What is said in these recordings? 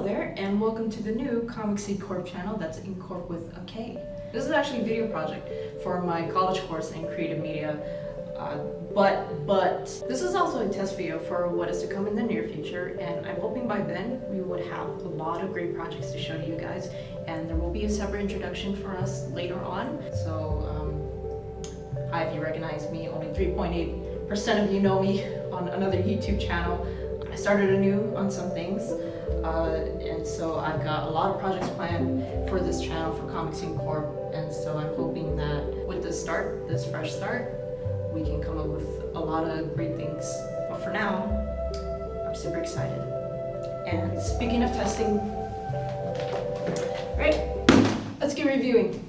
Hello there, and welcome to the new Comic Seed Corp channel. That's in Corp with a K. This is actually a video project for my college course in creative media, but this is also a test video for what is to come in the near future, and I'm hoping by then we would have a lot of great projects to show to you guys, and there will be a separate introduction for us later on. So, hi, if you recognize me, only 3.8% of you know me on another YouTube channel. I started anew on some things, and so I've got a lot of projects planned for this channel for Comic Seed Corp, and so I'm hoping that with this fresh start, we can come up with a lot of great things. But for now, I'm super excited. And speaking of testing, right, let's get reviewing.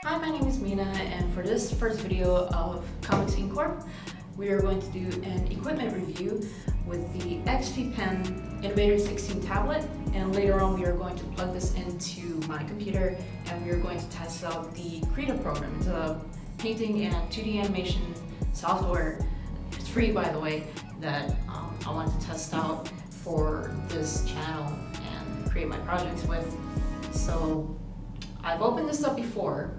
Hi, my name is Minna, and for this first video of Comic Seed Corp, we are going to do an equipment review with the XP-Pen Innovator 16 tablet, and later on we are going to plug this into my computer and we are going to test out the Krita program. It's a painting and 2D animation software. It's free, by the way, that I want to test out for this channel and create my projects with. So I've opened this up before,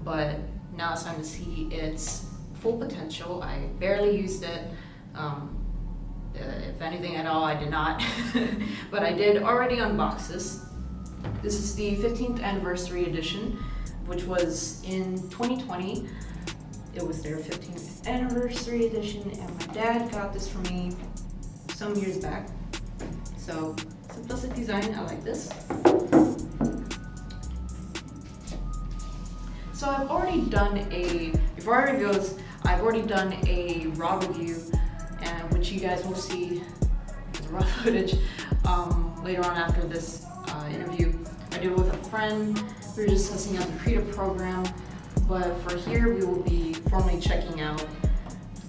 but now it's time to see its full potential. I barely used it. If anything at all, I did not. But I did already unbox this. This is the 15th anniversary edition, which was in 2020. It was their 15th anniversary edition, and my dad got this for me some years back. So, simplistic design, I like this. So I've already done before I review this, I've already done a raw review, and which you guys will see the raw footage later on after this interview. I did it with a friend. We were just testing out the Krita program, but for here we will be formally checking out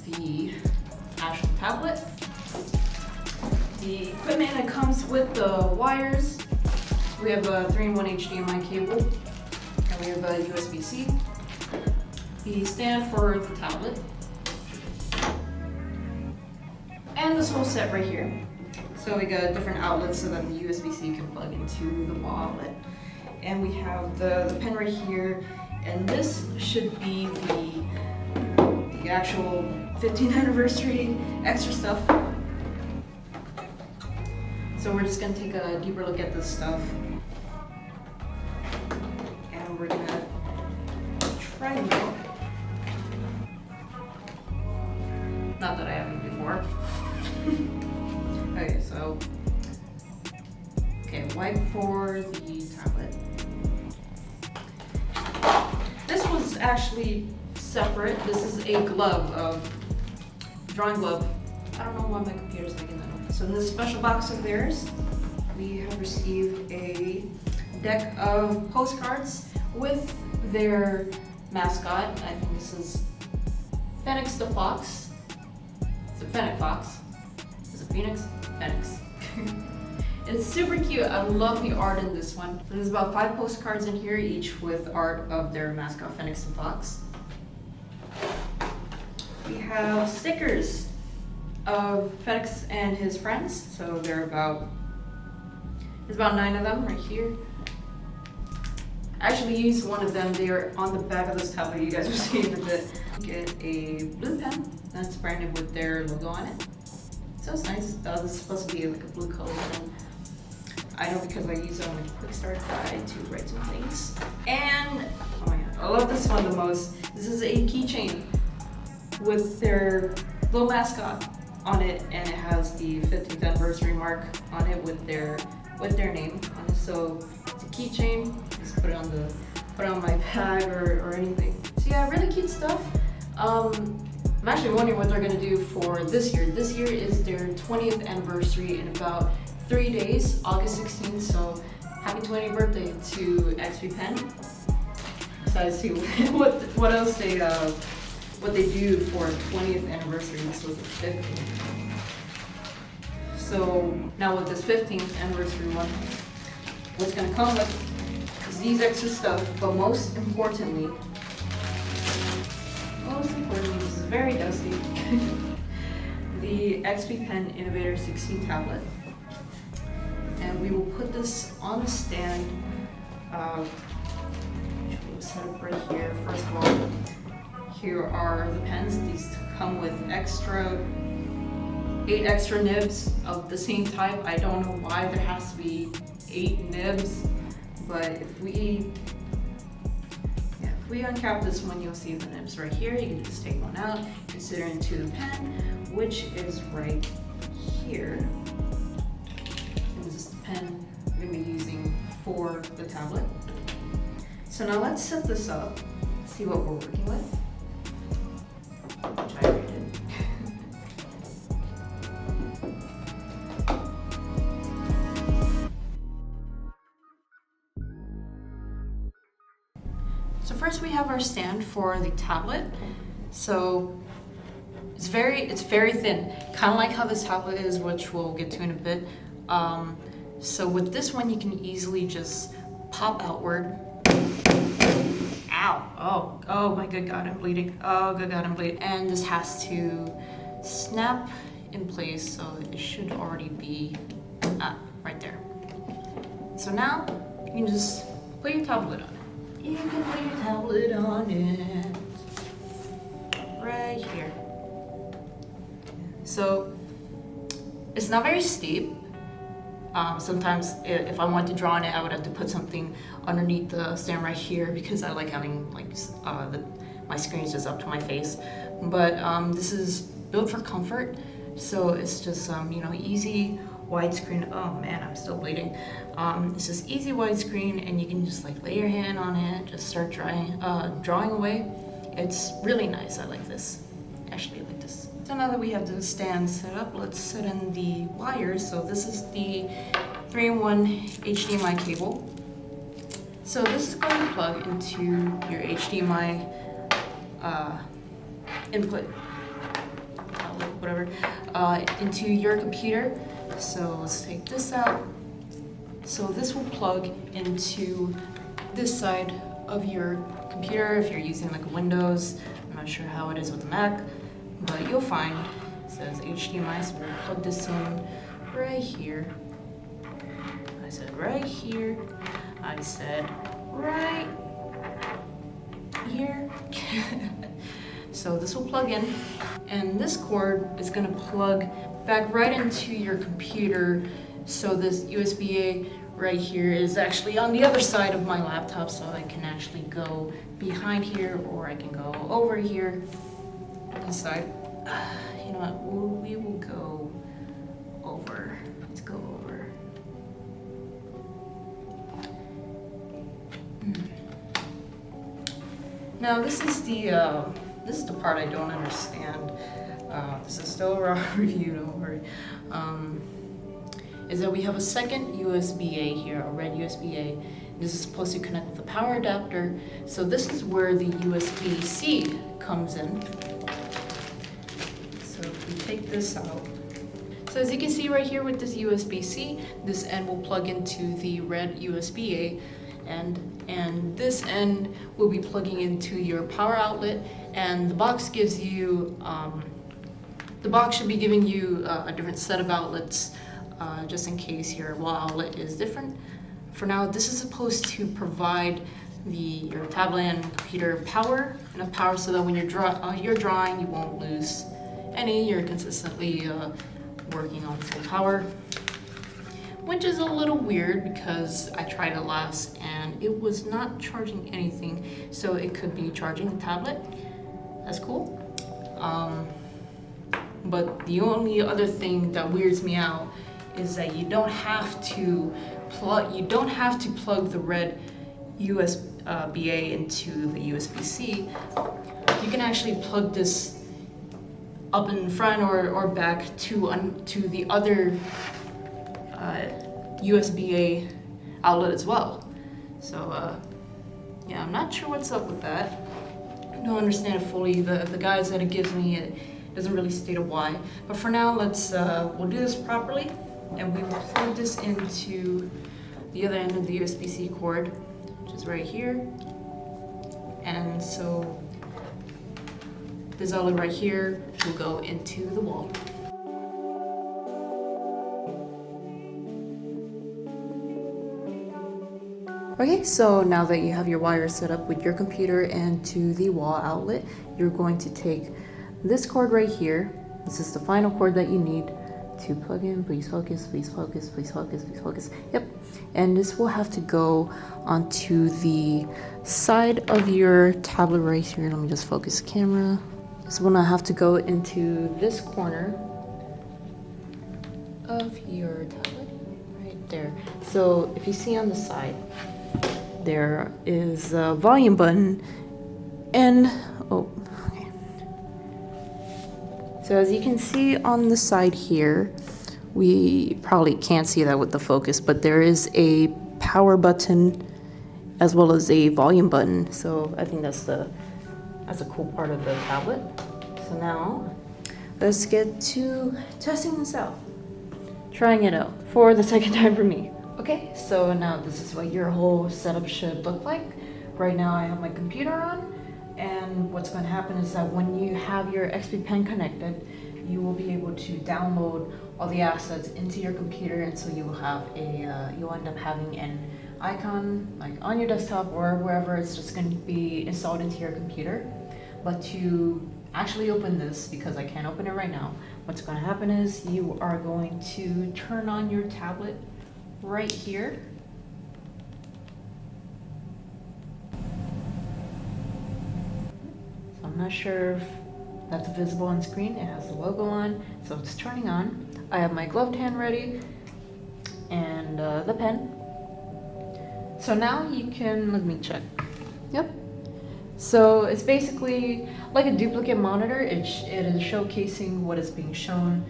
the actual tablet. The equipment, it comes with the wires. We have a 3-in-1 HDMI cable, and we have a USB-C. The stand for the tablet, and this whole set right here. So we got different outlets so that the USB-C can plug into the wall outlet. And we have the pen right here, and this should be the actual 15th anniversary extra stuff. So we're just gonna take a deeper look at this stuff, and we're gonna try them out. Not that I haven't before. Okay, so, wipe for the tablet. This was actually separate. This is a glove, drawing glove. I don't know why my computer's making that noise. So in this special box of theirs, we have received a deck of postcards with their mascot. I think this is Phoenix the Fox. It's a Fennec Fox. Is it Phoenix? Phoenix. It's super cute. I love the art in this one. There's about 5 postcards in here, each with art of their mascot, Phoenix the Fox. We have stickers of Phoenix and his friends. So there's about 9 of them right here. I actually used one of them. They are on the back of this tablet you guys are seeing a bit. Get a blue pen that's branded with their logo on it. So it's nice. This is supposed to be like a blue color pen. I know because I use it on a quick start guide to write some things. And, oh my god, I love this one the most. This is a keychain with their little mascot on it, and it has the 15th anniversary mark on it with their name on it. So it's a keychain. Just put it on my bag or anything. So yeah, really cute stuff. I'm actually wondering what they're gonna do for this year. This year is their 20th anniversary in about 3 days, August 16th. So happy 20th birthday to XP-Pen. So I see what else what they do for 20th anniversary. This was the 15th. So now with this 15th anniversary one, what's gonna come with is these extra stuff, but most importantly, this is very dusty. the XP-Pen Innovator 16 tablet, and we will put this on the stand. We'll set it right here. First of all, here are the pens. These come with 8 extra nibs of the same type. I don't know why there has to be 8 nibs, but if we uncap this one, you'll see the nibs right here. You can just take one out, insert it into the pen, which is right here. And this is the pen we're going to be using for the tablet. So now let's set this up, see what we're working with. Which I already did. So first we have our stand for the tablet. So it's very thin, kind of like how this tablet is, which we'll get to in a bit. So with this one, you can easily just pop outward. Ow! Oh my good God, I'm bleeding. Oh good God, I'm bleeding. And this has to snap in place, so it should already be right there. So now you can just put your tablet on it. You can put your tablet on it right here. So it's not very steep. Sometimes if I want to draw on it, I would have to put something underneath the stand right here because I like having my screen is just up to my face. But this is built for comfort, so it's just easy widescreen. Oh man, I'm still bleeding. It's just easy widescreen, and you can just like lay your hand on it, just start drawing away. It's really nice. I like this. Actually, I like this. So now that we have the stand set up, let's set in the wires. So this is the 3-in-1 HDMI cable. So this is going to plug into your HDMI input, whatever, into your computer. So let's take this out. So this will plug into this side of your computer if you're using like Windows. I'm not sure how it is with the Mac, but you'll find it says HDMI, so we'll plug this in right here. I said right here. I said right here. So this will plug in, and this cord is going to plug back right into your computer. So this USB-A right here is actually on the other side of my laptop, so I can actually go behind here, or I can go over here inside. You know what, we will go over. Let's go over. Now this is the part I don't understand. This is still a raw review, don't worry. Is that we have a second USB-A here, a red USB-A. This is supposed to connect with the power adapter. So this is where the USB-C comes in. So if we take this out. So as you can see right here with this USB-C, this end will plug into the red USB-A, and this end will be plugging into your power outlet, and the box gives you, the box should be giving you a different set of outlets just in case your wall outlet is different. For now, this is supposed to provide your tablet and computer enough power so that when you're drawing, you won't lose any. You're consistently working on full power, which is a little weird because I tried it last and it was not charging anything. So it could be charging the tablet. That's cool. But the only other thing that weirds me out is that you don't have to plug the red USB-A into the USB-C. You can actually plug this up in front or back to the other USB-A outlet as well. So yeah, I'm not sure what's up with that. I don't understand it fully. The guides that it gives me, it doesn't really state a why. But for now, we'll do this properly, and we will plug this into the other end of the USB-C cord, which is right here. And so this outlet right here will go into the wall. Okay, so now that you have your wire set up with your computer and to the wall outlet, you're going to take this cord right here. This is the final cord that you need to plug in. Please focus, please focus, please focus, please focus. Yep. And this will have to go onto the side of your tablet right here. Let me just focus the camera. This will now have to go into this corner of your tablet right there. So if you see on the side, there is a volume button and okay. So as you can see on the side here, we probably can't see that with the focus, but there is a power button as well as a volume button. So I think that's a cool part of the tablet. So now let's get to testing this out, trying it out for the second time for me. Okay, so now this is what your whole setup should look like. Right now I have my computer on, and what's going to happen is that when you have your XP-Pen connected, you will be able to download all the assets into your computer, and so you will have you'll end up having an icon like on your desktop or wherever. It's just going to be installed into your computer. But to actually open this, because I can't open it right now, what's going to happen is you are going to turn on your tablet right here. So I'm not sure if that's visible on screen. It has the logo on, so it's turning on. I have my gloved hand ready and the pen. So now you can, let me check. Yep. So it's basically like a duplicate monitor. It is showcasing what is being shown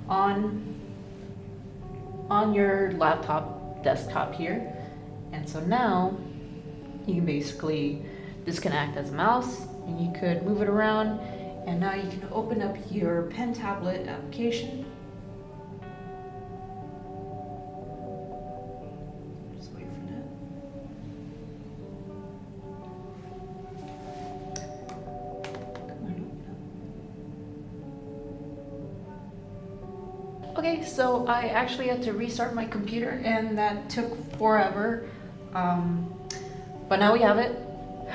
on your laptop desktop here. And so now you can basically, this can act as a mouse and you could move it around, and now you can open up your pen tablet application. Just wait for that. Come on, open up. Okay, so I actually had to restart my computer and that took forever, but now we have it.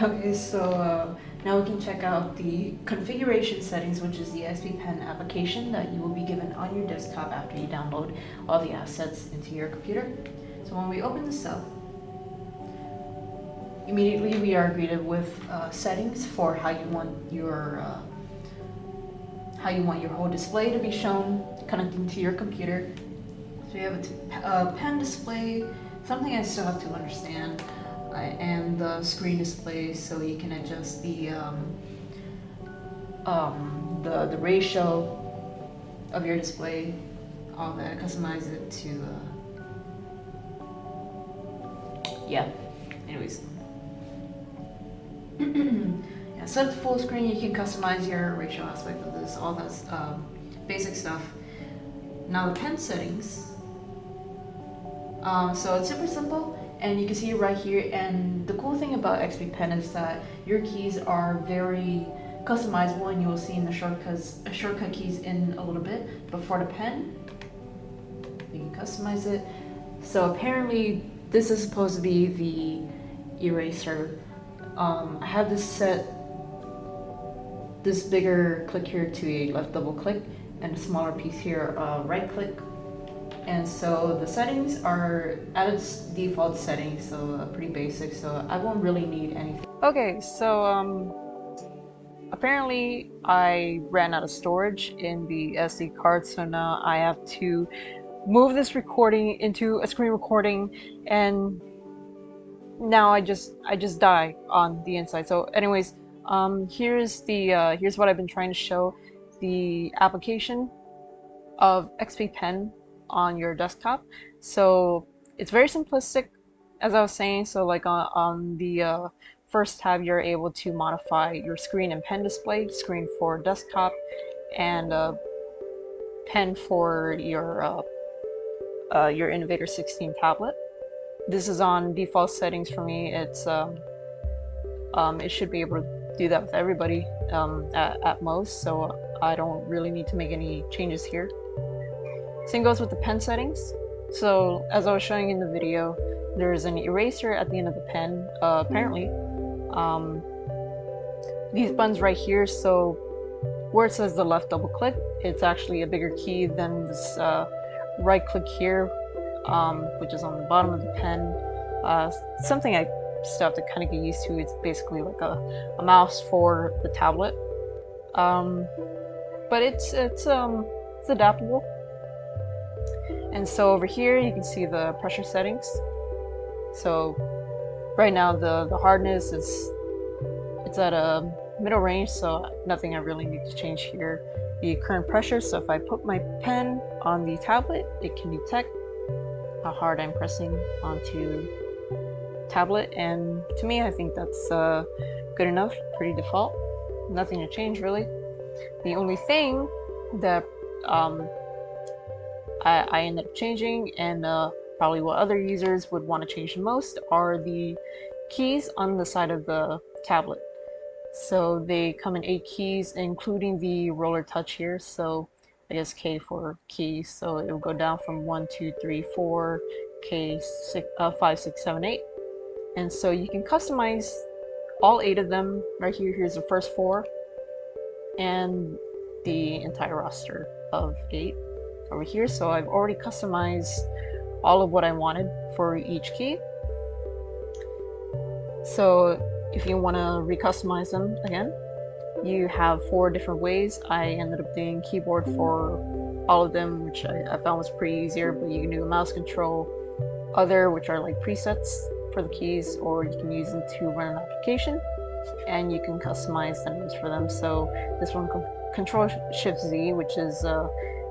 Okay, so now we can check out the configuration settings, which is the XP-Pen application that you will be given on your desktop after you download all the assets into your computer. So when we open this up, immediately we are greeted with settings for how you want your whole display to be shown connecting to your computer. So you have a pen display, something I still have to understand, and the screen display, so you can adjust the ratio of your display, all that, customize it to yeah. Anyways, yeah, set to full screen. You can customize your ratio aspect of this, all that's basic stuff. Now the pen settings. So it's super simple, and you can see it right here. And the cool thing about XP-Pen is that your keys are very customizable, and you will see in the shortcut keys in a little bit. But for the pen, you can customize it. So apparently this is supposed to be the eraser. I have this set, this bigger click here to a left double click, and a smaller piece here, right click. And so the settings are at its default settings, so pretty basic, so I won't really need anything. Okay, so apparently I ran out of storage in the SD card, so now I have to move this recording into a screen recording, and now I just die on the inside. So anyways, here's what I've been trying to show: the application of XP-Pen on your desktop. So it's very simplistic, as I was saying. So like on the first tab, you're able to modify your screen and pen display, screen for desktop, and pen for your Innovator 16 tablet. This is on default settings for me. It's it should be able to do that with everybody at most, so I don't really need to make any changes here. Same goes with the pen settings. So as I was showing in the video, there's an eraser at the end of the pen, apparently. These buttons right here, so where it says the left double click, it's actually a bigger key than this right click here, which is on the bottom of the pen. Something I still have to kind of get used to. It's basically like a mouse for the tablet, but it's adaptable. And so over here you can see the pressure settings. So right now the hardness it's at a middle range, so nothing I really need to change here. The current pressure, so if I put my pen on the tablet, it can detect how hard I'm pressing onto tablet, and to me I think that's good enough, pretty default, nothing to change really. The only thing that I ended up changing, and probably what other users would want to change the most, are the keys on the side of the tablet. So they come in 8 keys, including the roller touch here, so I guess K for keys, so it will go down from 1, 2, 3, 4, K, 5, 6, 7, 8. And so you can customize all 8 of them. Right here, here's the first 4, and the entire roster of 8 over here. So I've already customized all of what I wanted for each key. So if you want to recustomize them again, you have 4 different ways. I ended up doing keyboard for all of them, which I found was pretty easier, but you can do a mouse control, other, which are like presets for the keys, or you can use them to run an application, and you can customize the names for them. So this one, Control Shift Z, which is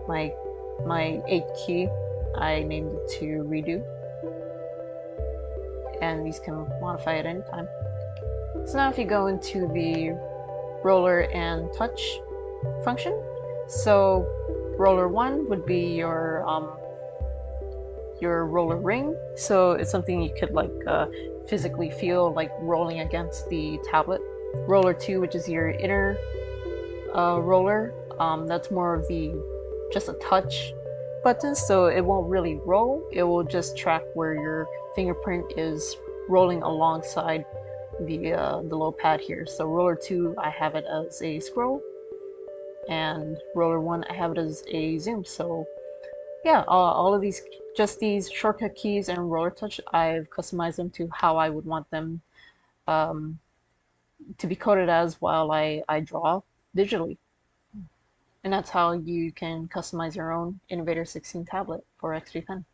my 8th key, I named it to redo, and these can modify at any time. So now if you go into the roller and touch function, so roller 1 would be your roller ring, so it's something you could like physically feel like rolling against the tablet. Roller 2, which is your inner roller, that's more of the just a touch button, so it won't really roll, it will just track where your fingerprint is rolling alongside the low pad here. So roller 2, I have it as a scroll, and roller 1, I have it as a zoom. So yeah, all of these, just these shortcut keys and roller touch, I've customized them to how I would want them to be coded as while I draw digitally. And that's how you can customize your own Innovator 16 tablet for XP-Pen.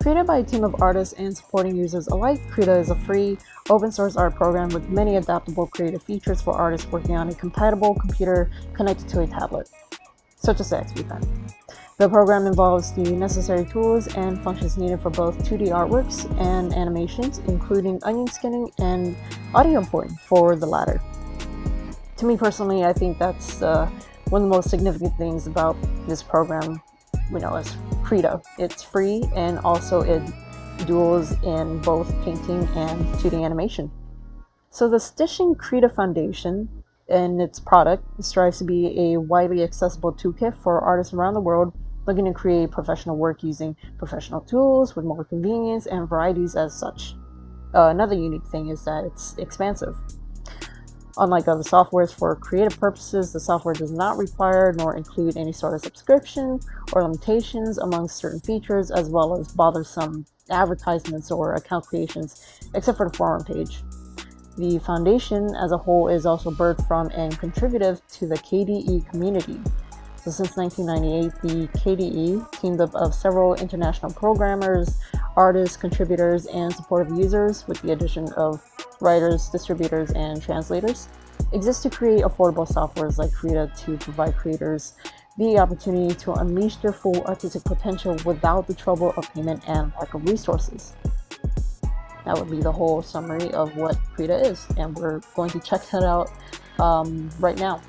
Created by a team of artists and supporting users alike, Krita is a free, open-source art program with many adaptable creative features for artists working on a compatible computer connected to a tablet, such as the XP-Pen. The program involves the necessary tools and functions needed for both 2D artworks and animations, including onion skinning and audio importing for the latter. To me personally, I think that's one of the most significant things about this program, as Krita. It's free, and also it duels in both painting and 2D animation. So the Stitching Krita Foundation and its product strives to be a widely accessible toolkit for artists around the world looking to create professional work using professional tools with more convenience and varieties as such. Another unique thing is that it's expansive. Unlike other softwares for creative purposes, the software does not require nor include any sort of subscription or limitations among certain features, as well as bothersome advertisements or account creations, except for the forum page. The foundation as a whole is also birthed from and contributive to the KDE community. So since 1998, the KDE teamed up of several international programmers, artists, contributors, and supportive users, with the addition of writers, distributors, and translators, exists to create affordable softwares like Krita to provide creators the opportunity to unleash their full artistic potential without the trouble of payment and lack of resources. That would be the whole summary of what Krita is, and we're going to check that out right now.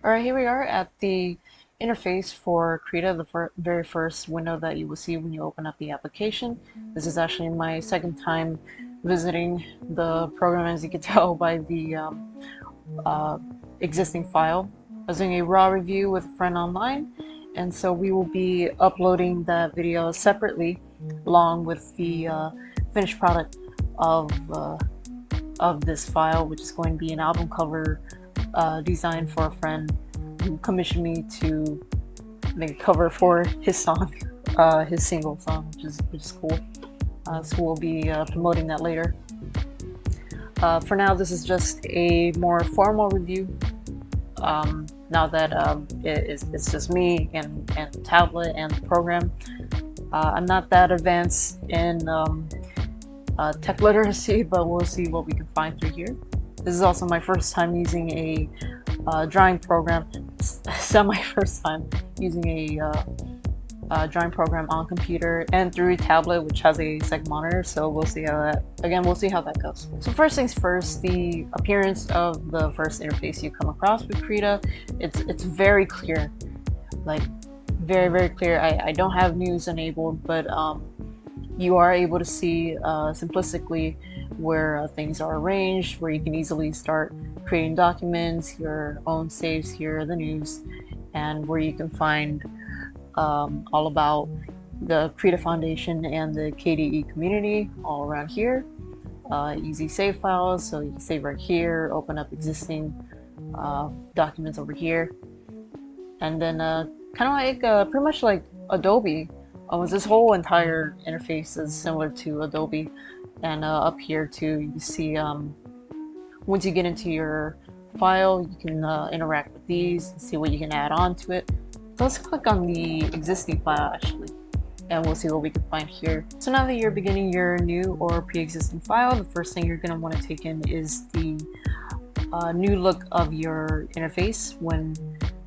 Alright, here we are at the interface for Krita, the very first window that you will see when you open up the application. This is actually my second time visiting the program, as you can tell by the existing file. I was doing a raw review with a friend online, and so we will be uploading that video separately along with the finished product of this file, which is going to be an album cover design for a friend who commissioned me to make a cover for his song, his single song, which is cool. So we'll be promoting that later. For now, this is just a more formal review. Now that it's just me and the tablet and the program. I'm not that advanced in tech literacy, but we'll see what we can find through here. This is also my first time using a drawing program, semi-first time using a drawing program on computer and through a tablet which has a second monitor, so we'll see how that goes. So first things first, the appearance of the first interface you come across with Krita, it's very clear, like very clear. I don't have news enabled, but you are able to see simplistically where things are arranged, where you can easily start creating documents, your own saves here, the news, and where you can find all about the Krita Foundation and the KDE community all around here. Easy save files, so you can save right here, open up existing documents over here, and then kind of like pretty much like Adobe. This whole entire interface is similar to Adobe, and up here too you see once you get into your file you can interact with these and see what you can add on to it. So let's click on the existing file actually, and we'll see what we can find here. So now that you're beginning your new or pre-existing file, the first thing you're going to want to take in is the new look of your interface when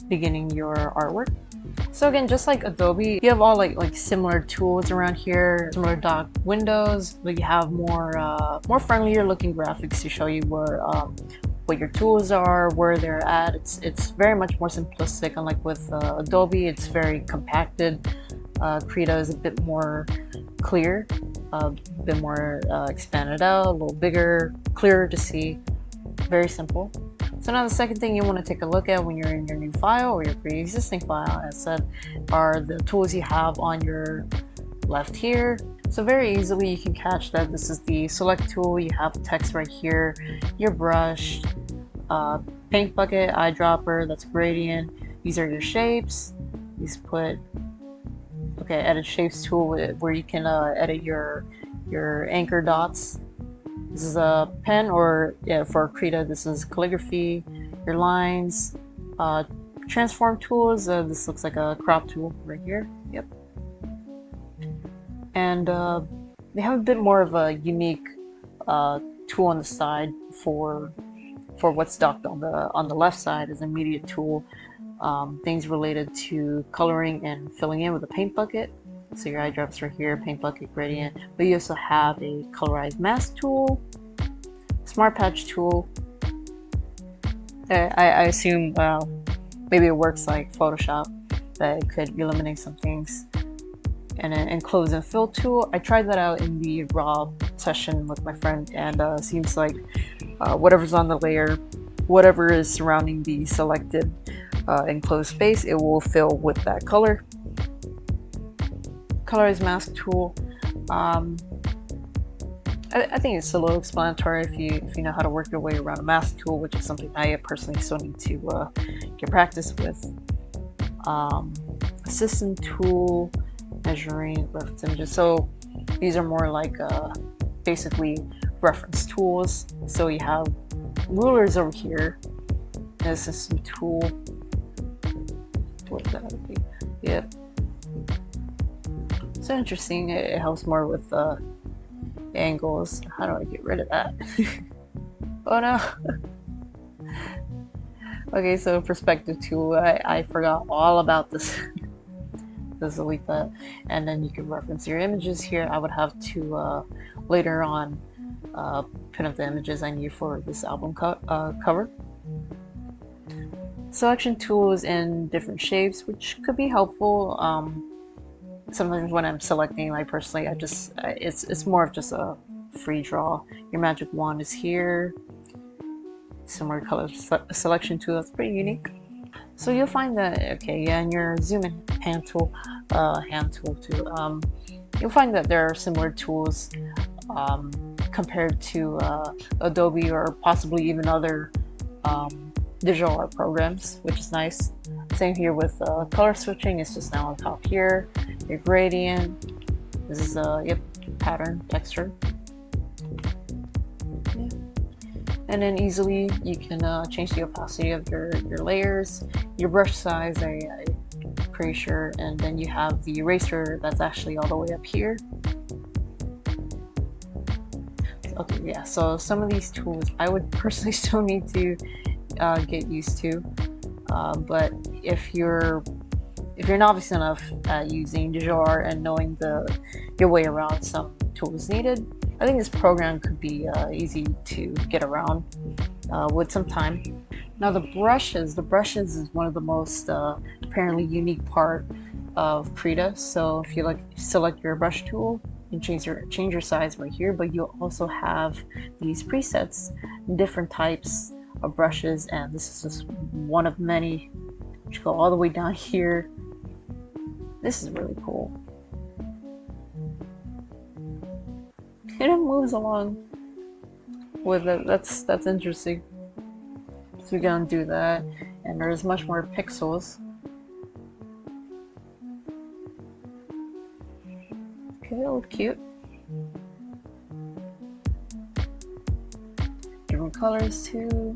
beginning your artwork. So again, just like Adobe, you have all like similar tools around here, similar dock windows, but you have more friendlier looking graphics to show you where what your tools are, where they're at. It's very much more simplistic, unlike with Adobe. It's very compacted. Krita is a bit more clear, a bit more expanded out, a little bigger, clearer to see, very simple. So now the second thing you want to take a look at when you're in your new file or your pre-existing file, as said, are the tools you have on your left here. So very easily you can catch that this is the select tool. You have text right here, your brush, paint bucket, eyedropper, that's gradient. These are your shapes. These put, okay, edit shapes tool where you can edit your anchor dots. This is a pen, or yeah, for Krita this is calligraphy, your lines, transform tools. This looks like a crop tool right here. Yep. And they have a bit more of a unique tool on the side for what's docked on the left side is a media tool. Things related to coloring and filling in with a paint bucket. So your eyedrops right here, paint bucket, gradient. But you also have a colorized mask tool, smart patch tool. I assume maybe it works like Photoshop, that it could eliminate some things. And an enclose and fill tool. I tried that out in the raw session with my friend, and seems like whatever's on the layer, whatever is surrounding the selected enclosed space, it will fill with that color. Colorized mask tool. I think it's a little explanatory if you know how to work your way around a mask tool, which is something I personally still need to get practice with. Assistant tool, measuring reference images. So these are more like basically reference tools. So you have rulers over here, an assistant tool. What that would be? Yep. So interesting. It helps more with angles. How do I get rid of that? Oh no. Okay, so perspective tool. I forgot all about this. Just delete that, and then you can reference your images here. I would have to later on pin up the images I need for this album cover. selection tools in different shapes, which could be helpful. Sometimes when I'm selecting, like personally, it's more of just a free draw. Your magic wand is here. Similar color selection tool, that's pretty unique. So you'll find that, okay, yeah, and your zoom in hand tool too. You'll find that there are similar tools compared to Adobe or possibly even other digital art programs, which is nice. Same here with color switching. It's just now on top here. Your gradient. This is pattern texture. Yeah. And then easily you can change the opacity of your layers, your brush size. I'm pretty sure, and then you have the eraser that's actually all the way up here. Okay, yeah. So some of these tools I would personally still need to get used to, but if you're novice enough at using digital art and knowing your way around some tools needed, I think this program could be easy to get around with some time. Now the brushes is one of the most apparently unique part of Krita. So if you select your brush tool, you can change your size right here, but you'll also have these presets, different types of brushes, and this is just one of many, which go all the way down here. This is really cool. And it moves along with it. That's interesting. So we're gonna do that, and there's much more pixels. Okay, they look cute. Different colors too.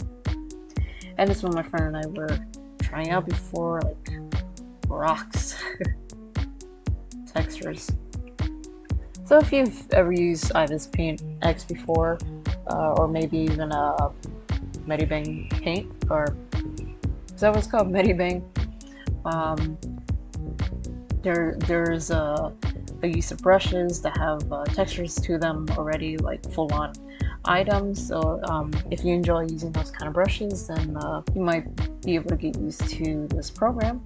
And this one my friend and I were trying out before, like rocks. Textures. So if you've ever used Paint X before, or maybe even Medibang Paint, or is that what it's called? Medibang. There's a use of brushes that have textures to them already, like full-on items. So if you enjoy using those kind of brushes, then you might be able to get used to this program.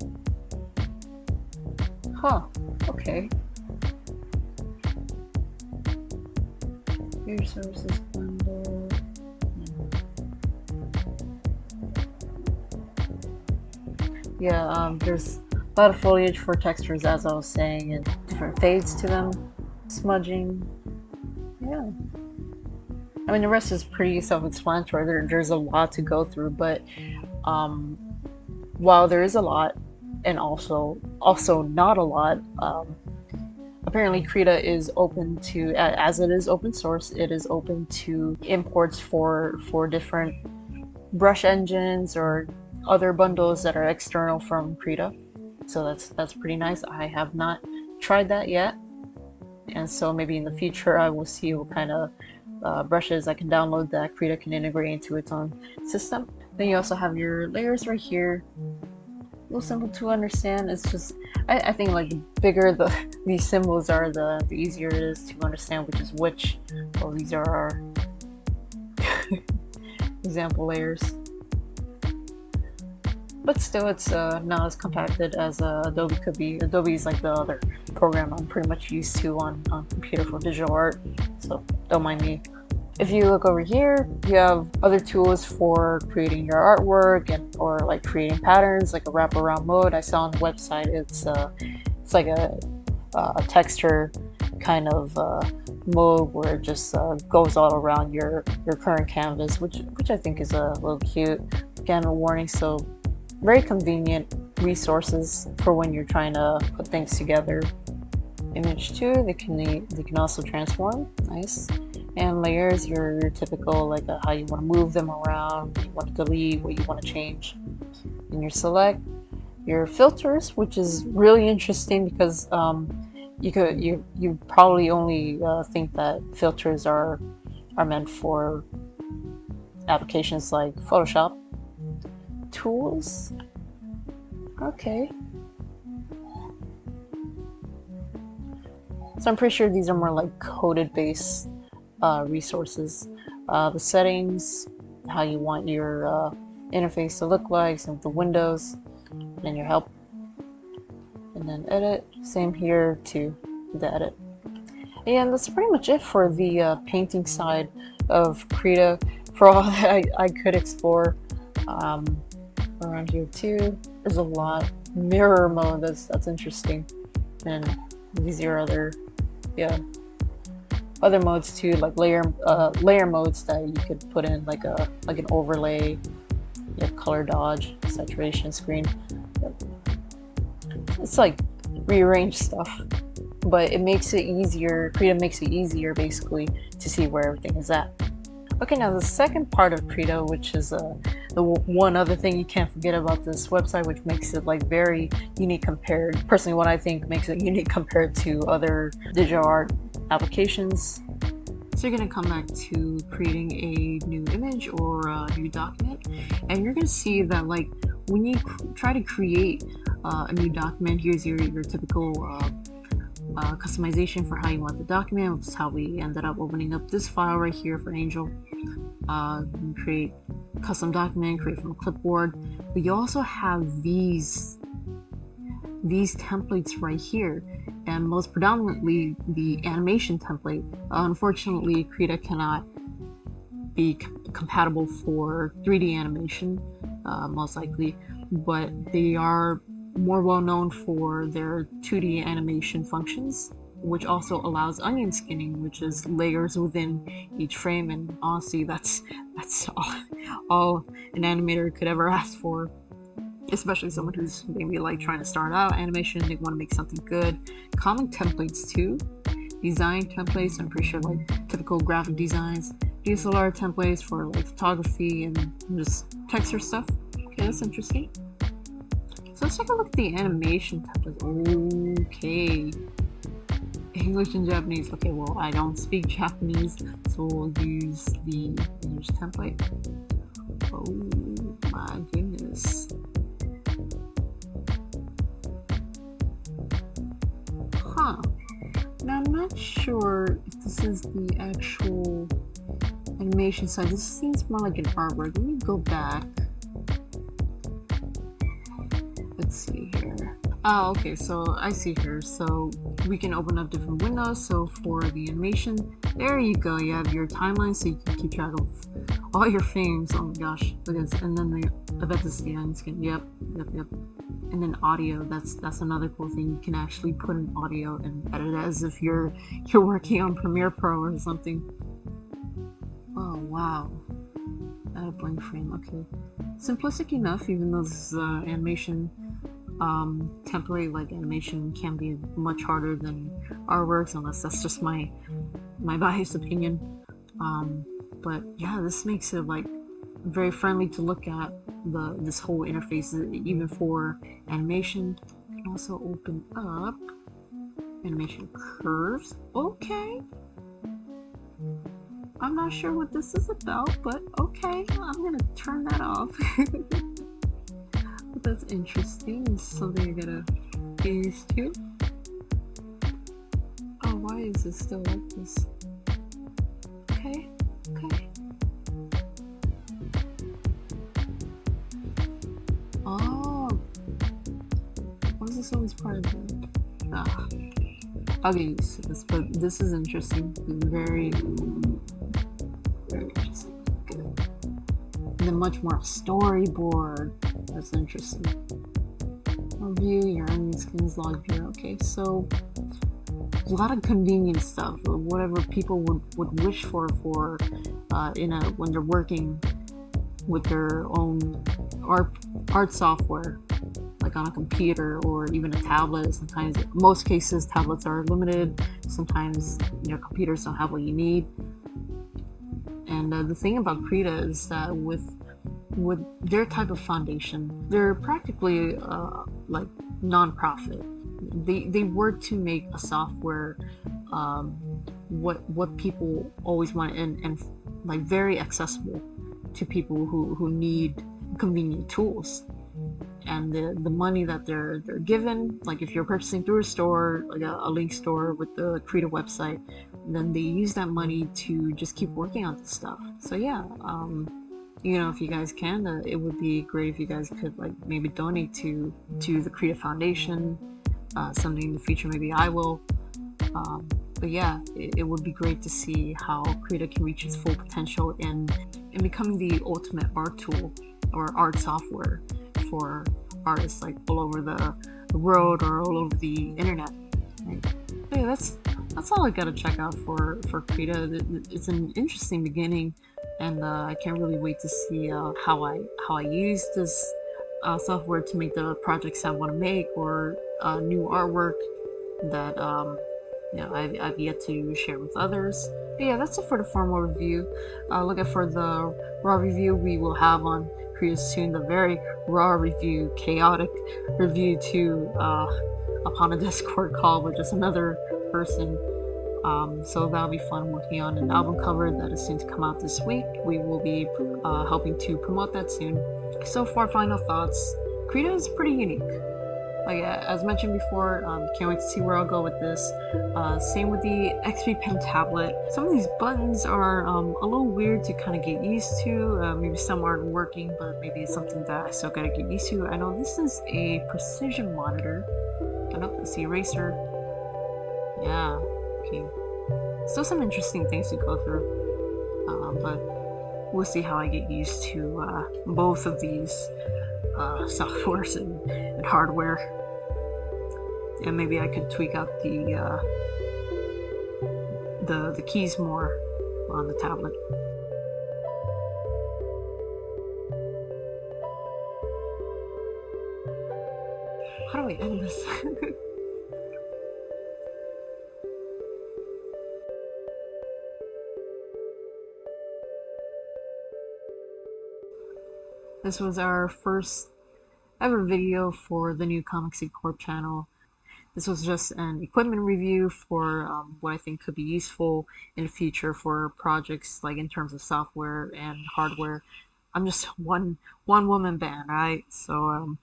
Huh, okay. Your services bundle. Yeah, there's a lot of foliage for textures, as I was saying, and different fades to them. Smudging. Yeah. I mean, the rest is pretty self-explanatory. There's a lot to go through, but while there is a lot, and also not a lot, apparently Krita is open to, as it is open source, it is open to imports for different brush engines or other bundles that are external from Krita. So that's pretty nice. I have not tried that yet, and so maybe in the future I will see what kind of brushes I can download that Krita can integrate into its own system. Then you also have your layers right here. A little simple to understand. It's just, I think like the bigger these symbols are, the easier it is to understand which is which. Well, these are our example layers. But still, it's not as compacted as Adobe could be. Adobe is like the other program I'm pretty much used to on computer for digital art, so don't mind me. If you look over here, you have other tools for creating your artwork or like creating patterns, like a wraparound mode. I saw on the website it's like a texture kind of mode where it just goes all around your current canvas, which I think is a little cute. Again, a warning, so very convenient resources for when you're trying to put things together. Image 2, they can also transform. Nice. And layers, your typical, like how you want to move them around, what you want to delete, what you want to change. And your select, your filters, which is really interesting because you probably only think that filters are meant for applications like Photoshop. Tools, okay. So I'm pretty sure these are more like coded based resources. The settings, how you want your interface to look like, same with the windows, and then your help, and then edit. Same here to the edit. And that's pretty much it for the painting side of Krita. For all that I could explore around here too, there's a lot. Mirror mode, that's interesting, and these are other modes too, like layer modes that you could put in, like an overlay. You have color dodge, saturation, screen. It's like rearrange stuff, but it makes it easier. Krita makes it easier basically to see where everything is at. Okay, now the second part of Krita, which is the one other thing you can't forget about this website, which makes it like very unique compared, personally what I think makes it unique compared to other digital art applications. So you're going to come back to creating a new image or a new document, and you're going to see that like when you try to create a new document, here's your typical customization for how you want the document. That's how we ended up opening up this file right here for Angel. Create custom document, create from a clipboard, but you also have these templates right here, and most predominantly the animation template. Unfortunately, Krita cannot be compatible for 3D animation, most likely, but they are more well known for their 2D animation functions, which also allows onion skinning, which is layers within each frame. And honestly, that's all an animator could ever ask for, especially someone who's maybe like trying to start out animation. They want to make something good. Common templates too, design templates, I'm pretty sure like typical graphic designs, DSLR templates for like photography and just text or stuff. Okay, that's interesting. So let's take a look at the animation templates. Okay, English and Japanese. Okay, well, I don't speak Japanese, so we'll use the English template. Oh my goodness. Huh. Now I'm not sure if this is the actual animation side. This seems more like an artwork. Let me go back. Let's see here. Oh, okay, so I see here. So we can open up different windows. So for the animation, there you go. You have your timeline, so you can keep track of all your frames. Oh my gosh, look at this. And then I bet this is the end skin. Yep. And then audio. That's another cool thing. You can actually put in audio and edit it as if you're working on Premiere Pro or something. Oh wow. Add a blank frame. Okay. Simplistic enough, even though this is animation template. Like animation can be much harder than artworks, unless that's just my biased opinion. But yeah, this makes it like very friendly to look at. This whole interface, even for animation. You can also open up animation curves. Okay, I'm not sure what this is about, but okay, I'm gonna turn that off. But that's interesting. It's something you're gonna get used to. Oh, why is it still like this? Okay. Oh, why is this always part of it? I'll get used to this, but this is interesting. Very, very interesting. Good. And then much more storyboard. That's interesting. View your onion skins, log view. Okay, so a lot of convenient stuff, or whatever people would wish for when they're working with their own art software, like on a computer or even a tablet. Sometimes, in most cases, tablets are limited. Sometimes computers don't have what you need. And the thing about Krita is that with their type of foundation, they're practically like non-profit. They work to make a software what people always want, and like very accessible to people who need convenient tools. And the money that they're given, like if you're purchasing through a store, like a link store with the Krita website, then they use that money to just keep working on this stuff. So yeah, if you guys can, it would be great if you guys could like maybe donate to the Krita Foundation. Someday in the future, maybe I will. But yeah, it would be great to see how Krita can reach its full potential in becoming the ultimate art tool or art software for artists like all over the world or all over the internet. Right? But yeah, that's all I gotta check out for Krita. It's an interesting beginning, and I can't really wait to see how I use this software to make the projects I want to make or new artwork that I've yet to share with others. But yeah, that's it for the formal review. Look out for the raw review we will have on Krita soon. The very raw review, chaotic review to upon a Discord call with just another person. So that'll be fun working on an album cover that is soon to come out this week. We will be helping to promote that soon. So for final thoughts, Krita is pretty unique. Like as mentioned before, can't wait to see where I'll go with this. Same with the XP-Pen tablet. Some of these buttons are a little weird to kind of get used to. Maybe some aren't working, but maybe it's something that I still gotta get used to. I know this is a precision monitor. I know it's the eraser. Yeah, okay. Still some interesting things to go through, but we'll see how I get used to both of these softwares and hardware. And maybe I could tweak out the keys more on the tablet. How do I end this? This was our first ever video for the new Comics Inc. Corp channel. This was just an equipment review for what I think could be useful in the future for projects like in terms of software and hardware. I'm just one woman band, right? So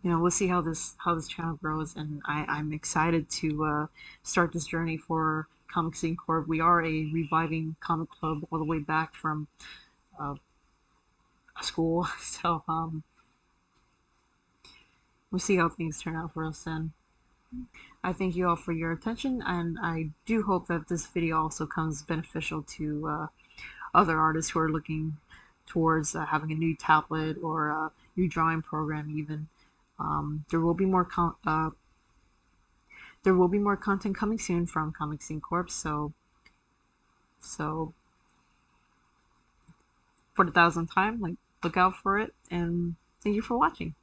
we'll see how this channel grows, and I'm excited to start this journey for Comics Inc. Corp. We are a reviving comic club all the way back from school, so we'll see how things turn out for us then. I thank you all for your attention, and I do hope that this video also comes beneficial to other artists who are looking towards having a new tablet or a new drawing program even. There will be more content coming soon from Comics Inc. Corp. So for the 1000th time, like, look out for it, and thank you for watching.